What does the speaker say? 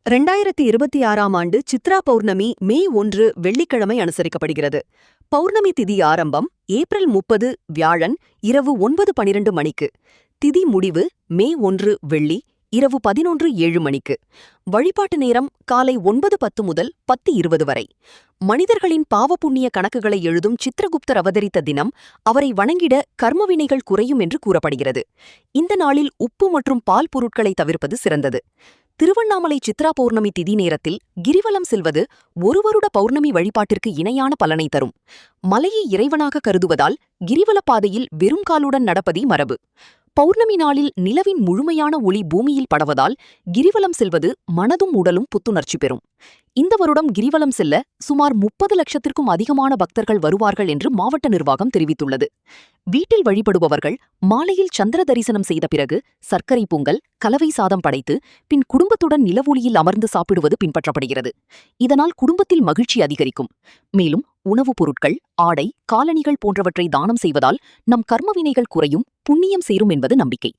2026ஆம் ஆண்டு சித்ரா பௌர்ணமி மே 1 வெள்ளிக்கிழமை அனுசரிக்கப்படுகிறது. பௌர்ணமி திதி ஆரம்பம் ஏப்ரல் 30 வியாழன் இரவு 9:12 மணிக்கு. திதி முடிவு மே 1 வெள்ளி இரவு 11:07 மணிக்கு. வழிபாட்டு நேரம் காலை 9:10 முதல் 10:20 வரை. மனிதர்களின் பாவபுண்ணிய கணக்குகளை எழுதும் சித்திரகுப்தர் அவதரித்த தினம் அவரை வணங்கிட கர்மவினைகள் குறையும் என்று கூறப்படுகிறது. இந்த நாளில் உப்பு மற்றும் பால் பொருட்களை தவிர்ப்பது சிறந்தது. திருவண்ணாமலை சித்ரா பௌர்ணமி திதி நேரத்தில் கிரிவலம் செல்வது ஒரு வருட பௌர்ணமி வழிபாட்டிற்கு இணையான பலனை தரும். மலையை இறைவனாக கருதுவதால் கிரிவல பாதையில் வெறும் காலுடன் நடப்பதே மரபு. பௌர்ணமி நாளில் நிலவின் முழுமையான ஒளி பூமியில் படவதால் கிரிவலம் செல்வது மனதும் உடலும் புத்துணர்ச்சி பெறும். இந்த வருடம் கிரிவலம் செல்ல சுமார் 30 லட்சத்திற்கும் அதிகமான பக்தர்கள் வருவார்கள் என்று மாவட்ட நிர்வாகம் தெரிவித்துள்ளது. வீட்டில் வழிபடுபவர்கள் மாலையில் சந்திர தரிசனம் செய்த பிறகு சர்க்கரை பொங்கல், கலவை சாதம் படைத்து பின் குடும்பத்துடன் நிலவொளியில் அமர்ந்து சாப்பிடுவது பின்பற்றப்படுகிறது. இதனால் குடும்பத்தில் மகிழ்ச்சி அதிகரிக்கும். மேலும் உணவுப் பொருட்கள், ஆடை, காலணிகள் போன்றவற்றை தானம் செய்வதால் நம் கர்மவினைகள் குறையும், புண்ணியம் சேரும் என்பது நம்பிக்கை.